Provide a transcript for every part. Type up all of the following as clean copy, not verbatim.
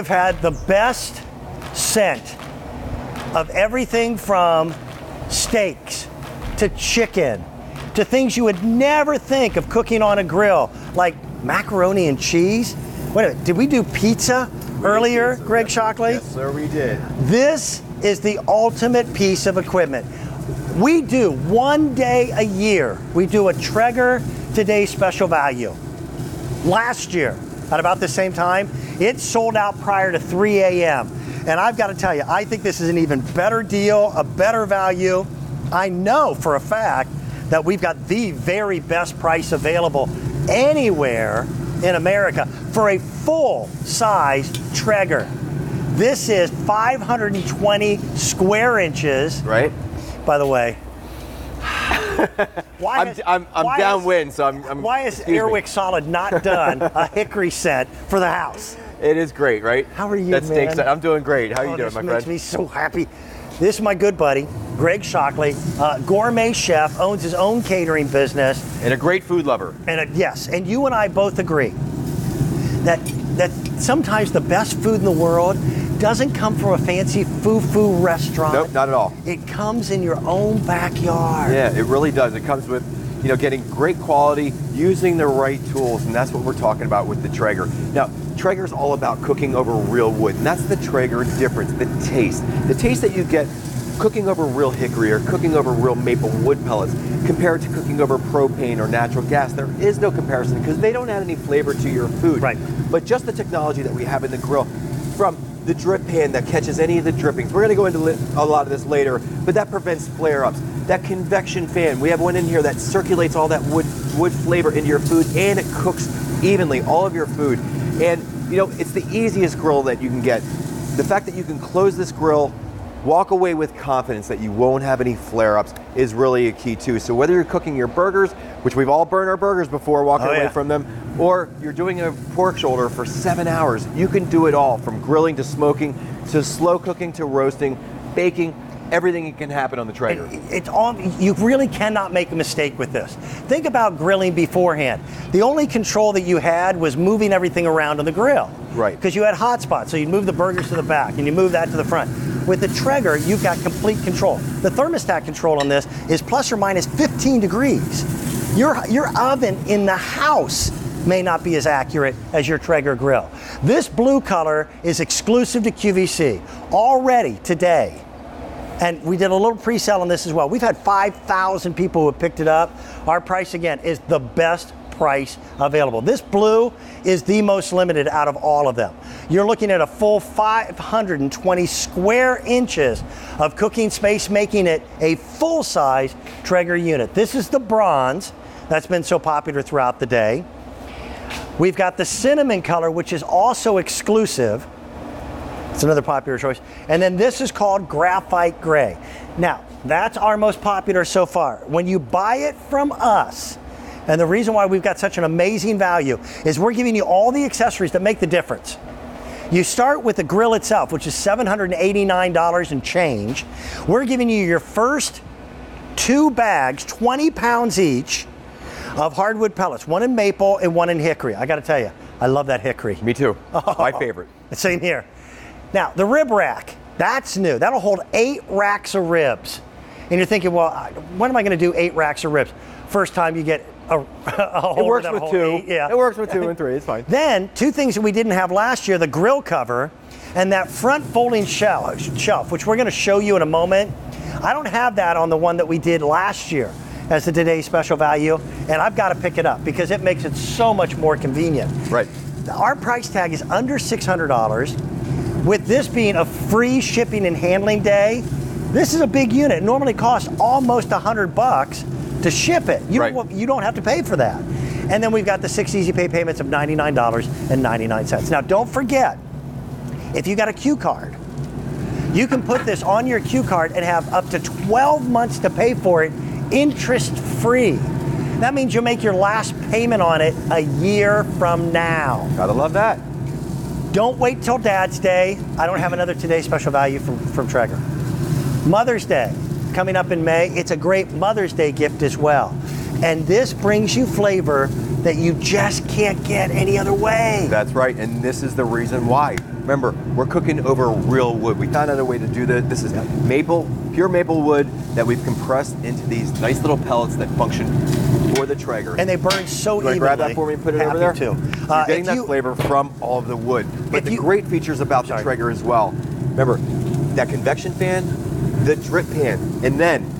I've had the best scent of everything from steaks to chicken to things you would never think of cooking on a grill, like macaroni and cheese. Wait a minute, did we do pizza earlier, Greg Shockley? Yes, sir, we did. This is the ultimate piece of equipment. We do one day a year, we do a Traeger Today Special Value. Last year, at about the same time, it sold out prior to 3 a.m. And I've got to tell you, I think this is an even better deal, a better value. I know for a fact that we've got the very best price available anywhere in America for a full-size Traeger. This is 520 square inches. Right. By the way, I'm downwind, so I'm. Why is Airwick Solid not done a hickory scent for the house? It is great, right? How are you, That steak's, man? I'm doing great. How are you doing, my This friend? makes me so happy. This is my good buddy, Greg Shockley, gourmet chef, owns his own catering business. And a great food lover. And yes, and you and I both agree that sometimes the best food in the world doesn't come from a fancy foo-foo restaurant. Nope, not at all. It comes in your own backyard. Yeah, it really does. It comes with, getting great quality, using the right tools, and that's what we're talking about with the Traeger. Now, Traeger's all about cooking over real wood, and that's the Traeger difference, the taste. The taste that you get cooking over real hickory or cooking over real maple wood pellets compared to cooking over propane or natural gas. There is no comparison because they don't add any flavor to your food. Right. But just the technology that we have in the grill, from the drip pan that catches any of the drippings. We're going to go into a lot of this later, but that prevents flare-ups. That convection fan, we have one in here that circulates all that wood flavor into your food, and it cooks evenly all of your food. And it's the easiest grill that you can get. The fact that you can close this grill, walk away with confidence that you won't have any flare-ups is really a key too. So whether you're cooking your burgers, which we've all burned our burgers before walking away from them, or you're doing a pork shoulder for 7 hours, you can do it all, from grilling to smoking to slow cooking to roasting, baking. Everything can happen on the Traeger. It's all, you really cannot make a mistake with this. Think about grilling beforehand. The only control that you had was moving everything around on the grill. Right. Because you had hot spots, so you'd move the burgers to the back and you move that to the front. With the Traeger, you've got complete control. The thermostat control on this is plus or minus 15 degrees. Your oven in the house may not be as accurate as your Traeger grill. This blue color is exclusive to QVC already today. And we did a little pre-sale on this as well. We've had 5,000 people who have picked it up. Our price, again, is the best price available. This blue is the most limited out of all of them. You're looking at a full 520 square inches of cooking space, making it a full-size Traeger unit. This is the bronze that's been so popular throughout the day. We've got the cinnamon color, which is also exclusive. It's another popular choice. And then this is called graphite gray. Now, that's our most popular so far. When you buy it from us, and the reason why we've got such an amazing value is we're giving you all the accessories that make the difference. You start with the grill itself, which is $789 and change. We're giving you your first 2 bags, 20 pounds each, of hardwood pellets, one in maple and one in hickory. I gotta tell you, I love that hickory. Me too. My favorite. Same here. Now, the rib rack, that's new. That'll hold 8 racks of ribs. And you're thinking, well, when am I gonna do 8 racks of ribs? First time you get a whole. It works with 2. Yeah. It works with 2 and 3, it's fine. Then, 2 things that we didn't have last year, the grill cover and that front folding shelf, which we're gonna show you in a moment. I don't have that on the one that we did last year as the today's special value, and I've gotta pick it up because it makes it so much more convenient. Right. Our price tag is under $600. With this being a free shipping and handling day, this is a big unit. It normally costs almost $100 to ship it. You don't have to pay for that. And then we've got the 6 easy pay payments of $99.99. Now don't forget, if you got a Q card, you can put this on your Q card and have up to 12 months to pay for it interest free. That means you'll make your last payment on it a year from now. Gotta love that. Don't wait till Dad's Day. I don't have another Today Special Value from Traeger. Mother's Day, coming up in May. It's a great Mother's Day gift as well. And this brings you flavor that you just can't get any other way. That's right, and this is the reason why. Remember, we're cooking over real wood. We found out a way to do that. This is maple, pure maple wood that we've compressed into these nice little pellets that function for the Traeger. And they burn so evenly. You grab that for me and put it over there? Too. You're getting that flavor from all of the wood. But the great features about the Traeger as well. Remember, that convection fan, the drip pan, and then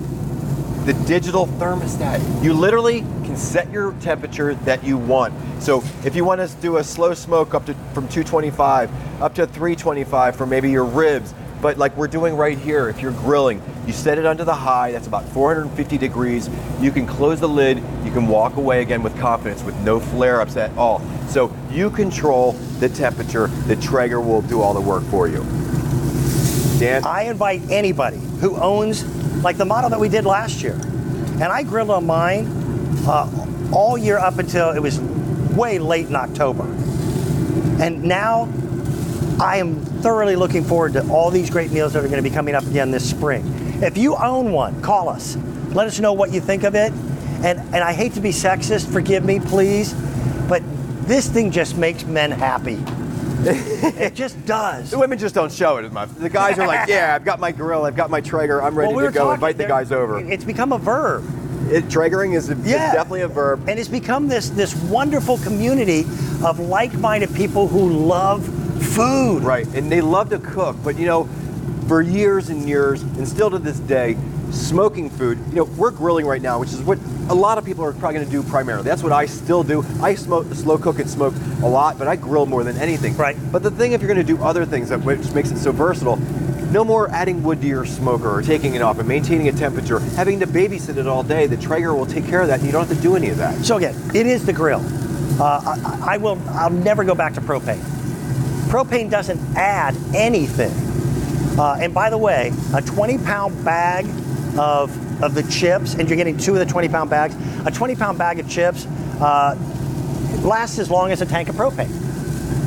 the digital thermostat. You literally can set your temperature that you want. So if you want to do a slow smoke up to from 225 up to 325 for maybe your ribs, but like we're doing right here, if you're grilling, you set it under the high, that's about 450 degrees. You can close the lid, you can walk away again with confidence with no flare-ups at all. So you control the temperature, the Traeger will do all the work for you. Dan? I invite anybody who owns, like the model that we did last year, and I grilled on mine all year up until it was way late in October. And now I am thoroughly looking forward to all these great meals that are going to be coming up again this spring. If you own one, call us. Let us know what you think of it. And I hate to be sexist, forgive me, please, but this thing just makes men happy. It just does. The women just don't show it as much. The guys are like, yeah, I've got my grill, I've got my Traeger, I'm ready to go. Invite the guys over. It's become a verb. Traegering is definitely a verb. And it's become this wonderful community of like-minded people who love food. Right, and they love to cook, but you know, for years and years, and still to this day, smoking food, you know, we're grilling right now, which is what a lot of people are probably going to do primarily. That's what I still do. I slow cook and smoke a lot, but I grill more than anything. Right. But the thing, if you're going to do other things, which makes it so versatile, no more adding wood to your smoker or taking it off and maintaining a temperature, having to babysit it all day. The Traeger will take care of that, and you don't have to do any of that. So again, it is the grill. I'll never go back to propane. Propane doesn't add anything. And by the way, a 20-pound bag of the chips, and you're getting 2 of the 20-pound bags, a 20-pound bag of chips lasts as long as a tank of propane.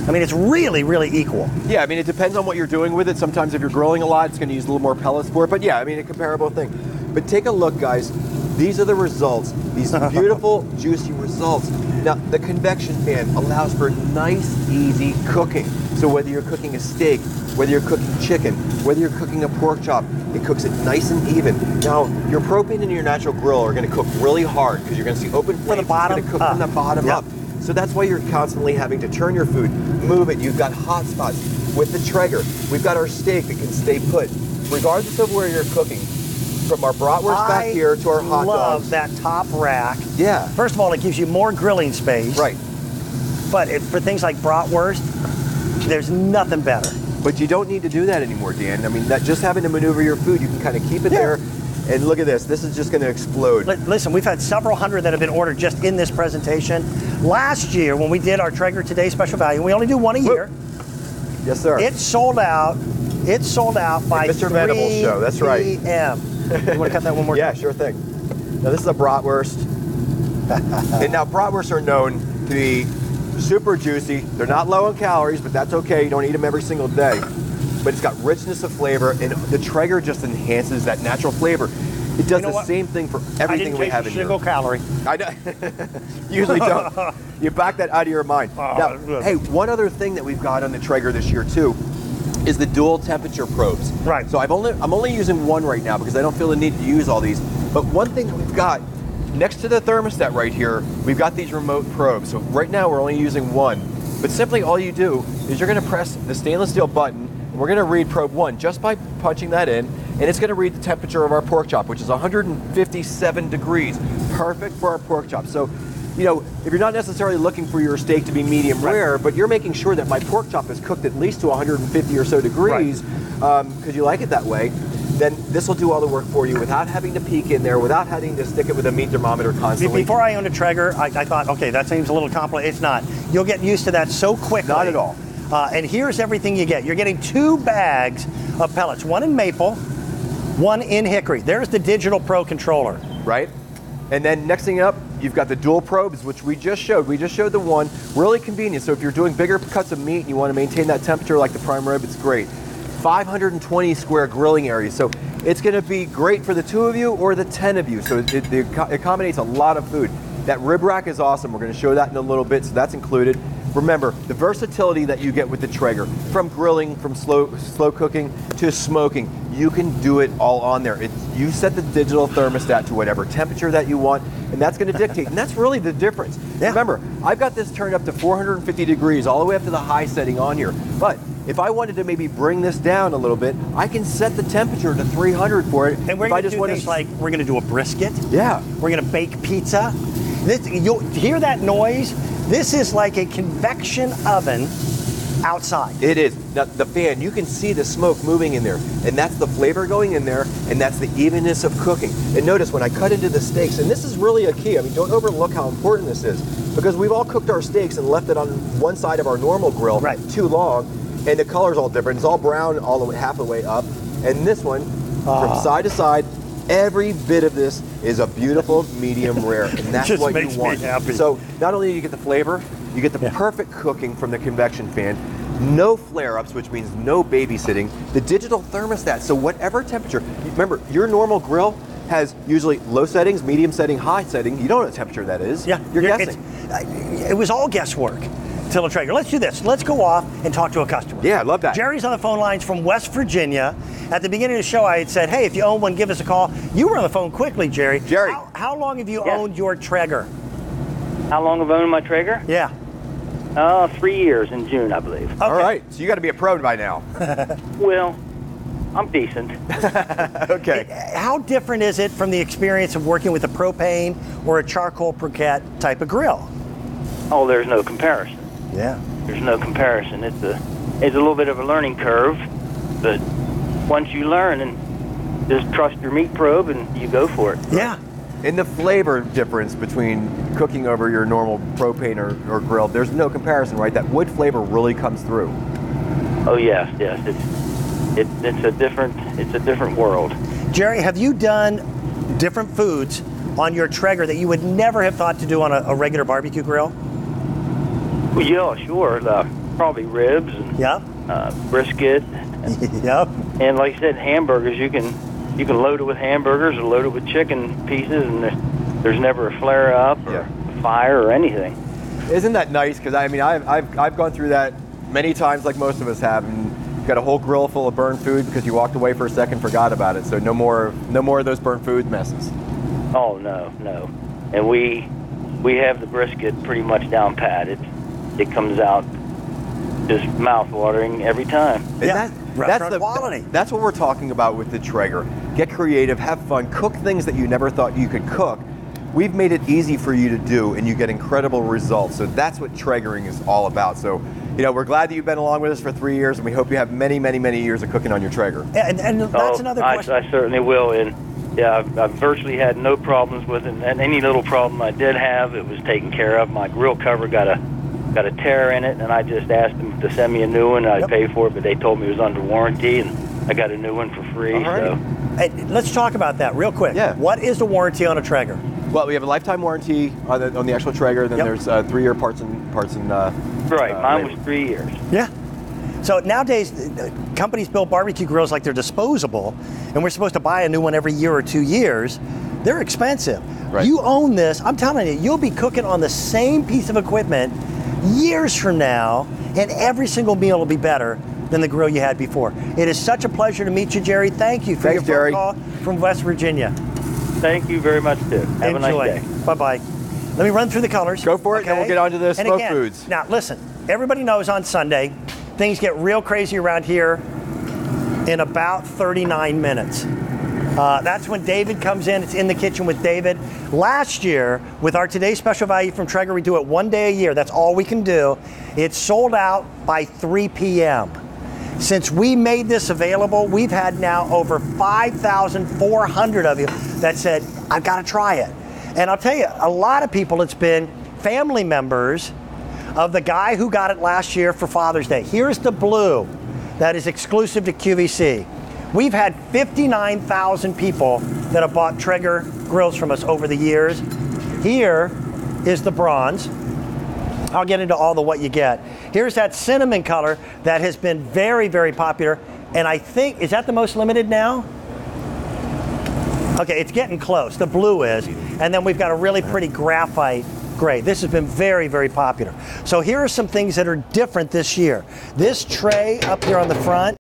I mean, it's really, really equal. Yeah, I mean, it depends on what you're doing with it. Sometimes if you're grilling a lot, it's going to use a little more pellets for it. But yeah, I mean, a comparable thing. But take a look, guys. These are the results. These beautiful, juicy results. Now, the convection fan allows for nice, easy cooking. So whether you're cooking a steak, whether you're cooking chicken, whether you're cooking a pork chop, it cooks it nice and even. Now, your propane and your natural grill are going to cook really hard because you're going to see open flames. It's going to cook from the bottom up. So that's why you're constantly having to turn your food, move it. You've got hot spots with the Traeger. We've got our steak that can stay put. Regardless of where you're cooking, from our bratwurst back here to our hot dogs. I love that top rack. Yeah. First of all, it gives you more grilling space. Right. But for things like bratwurst, there's nothing better. But you don't need to do that anymore, Dan. I mean, that just having to maneuver your food, you can kind of keep it there. And look at this. This is just going to explode. Listen, we've had several hundred that have been ordered just in this presentation. Last year, when we did our Traeger Today special value, we only do one a year. Yes, sir. It sold out. It sold out by Mr. Venable's show. That's right. 3 p.m. You want to cut that one more time? Yeah, sure thing. Now, this is a bratwurst. And now, bratwursts are known to be super juicy. They're not low in calories, but that's okay. You don't eat them every single day. But it's got richness of flavor, and the Traeger just enhances that natural flavor. It does the same thing for everything we have in here. I didn't taste a single calorie. I know. Usually don't. You back that out of your mind. Now, hey, one other thing that we've got on the Traeger this year too is the dual temperature probes. Right. So I'm only using one right now because I don't feel the need to use all these. But one thing that we've got next to the thermostat right here, we've got these remote probes. So right now we're only using one. But simply all you do is you're going to press the stainless steel button. We're going to read probe 1 just by punching that in, and it's going to read the temperature of our pork chop, which is 157 degrees. Perfect for our pork chop. So, you know, if you're not necessarily looking for your steak to be medium rare, but you're making sure that my pork chop is cooked at least to 150 or so degrees, because you like it that way, then this will do all the work for you without having to peek in there, without having to stick it with a meat thermometer constantly. Before I owned a Traeger, I thought, okay, that seems a little complicated. It's not. You'll get used to that so quickly. Not at all. And here's everything you get. You're getting 2 bags of pellets, one in maple, one in hickory. There's the Digital Pro controller. Right? And then next thing up, you've got the dual probes, which we just showed. We just showed the one. Really convenient. So if you're doing bigger cuts of meat and you want to maintain that temperature like the prime rib, it's great. 520 square grilling areas. So it's going to be great for the 2 of you or the 10 of you. So it accommodates a lot of food. That rib rack is awesome. We're going to show that in a little bit, so that's included. Remember, the versatility that you get with the Traeger, from grilling, from slow cooking to smoking, you can do it all on there. You set the digital thermostat to whatever temperature that you want, and that's going to dictate. And that's really the difference. Yeah. Remember, I've got this turned up to 450 degrees, all the way up to the high setting on here. But if I wanted to maybe bring this down a little bit, I can set the temperature to 300 for it. And we're going to do things like, we're going to do a brisket. Yeah. We're going to bake pizza. You'll hear that noise? This is like a convection oven outside. It is. Now, the fan, you can see the smoke moving in there, and that's the flavor going in there, and that's the evenness of cooking. And notice when I cut into the steaks, and this is really a key, I mean, don't overlook how important this is, because we've all cooked our steaks and left it on one side of our normal grill too long, and the color's all different. It's all brown all the way, half the way up, and this one, from side to side, every bit of this is a beautiful medium rare, and that's what you want. So not only do you get the flavor, you get the perfect cooking from the convection fan, no flare-ups, which means no babysitting, the digital thermostat, so whatever temperature, remember, your normal grill has usually low settings, medium setting, high setting. You don't know what temperature that is. Yeah, you're guessing. It was all guesswork. Untitled Traeger. Let's do this. Let's go off and talk to a customer. Yeah, I love that. Jerry's on the phone lines from West Virginia. At the beginning of the show, I had said, hey, if you own one, give us a call. You were on the phone quickly, Jerry. Jerry. How long have you owned your Traeger? How long have I owned my Traeger? Yeah. 3 years in June, I believe. Okay. All right, so you got to be a pro by now. Well, I'm decent. Okay. How different is it from the experience of working with a propane or a charcoal briquette type of grill? Oh, there's no comparison. Yeah. There's no comparison. It's a little bit of a learning curve, but once you learn and just trust your meat probe and you go for it. Yeah. And the flavor difference between cooking over your normal propane or grill, there's no comparison, right? That wood flavor really comes through. Oh yes. It's a different world. Jerry, have you done different foods on your Traeger that you would never have thought to do on a regular barbecue grill? Well, yeah, sure. Probably ribs and brisket. Yep. And like I said, hamburgers. You can load it with hamburgers or load it with chicken pieces, and there's never a flare up or a fire or anything. Isn't that nice? Because I mean, I've gone through that many times, like most of us have, and got a whole grill full of burned food because you walked away for a second, forgot about it. So no more of those burnt food messes. Oh no. And we have the brisket pretty much down pat. It comes out just mouth-watering every time. Yeah. That's the quality. That's what we're talking about with the Traeger. Get creative, have fun, cook things that you never thought you could cook. We've made it easy for you to do, and you get incredible results. So that's what Traegering is all about. So, we're glad that you've been along with us for 3 years, and we hope you have many, many, many years of cooking on your Traeger. And that's another question. I certainly will. And yeah, I've virtually had no problems with it. And any little problem I did have, it was taken care of. My grill cover got a tear in it, and I just asked them to send me a new one. I'd pay for it, but they told me it was under warranty, and I got a new one for free. So. Hey, let's talk about that real quick. Yeah. What is the warranty on a Traeger? Well, we have a lifetime warranty on the actual Traeger. Then there's 3-year parts and right. Mine was 3 years. Yeah. So nowadays, companies build barbecue grills like they're disposable, and we're supposed to buy a new one every year or 2 years. They're expensive. Right. You own this. I'm telling you, you'll be cooking on the same piece of equipment years from now, and every single meal will be better than the grill you had before. It is such a pleasure to meet you, Jerry. Thank you for your phone call from West Virginia. Thank you very much, too. Have a nice day. Bye-bye. Let me run through the colors. Go for it, and we'll get on to the smoked foods. Now, listen, everybody knows on Sunday, things get real crazy around here in about 39 minutes. That's when David comes in. It's In the Kitchen with David. Last year, with our Today's Special Value from Traeger, we do it 1 day a year. That's all we can do. It's sold out by 3 p.m. Since we made this available, we've had now over 5,400 of you that said, I've got to try it. And I'll tell you, a lot of people, it's been family members of the guy who got it last year for Father's Day. Here's the blue that is exclusive to QVC. We've had 59,000 people that have bought Traeger grills from us over the years. Here is the bronze. I'll get into all the what you get. Here's that cinnamon color that has been very, very popular. And I think, is that the most limited now? Okay, it's getting close. The blue is. And then we've got a really pretty graphite great. This has been very, very popular. So here are some things that are different this year. This tray up here on the front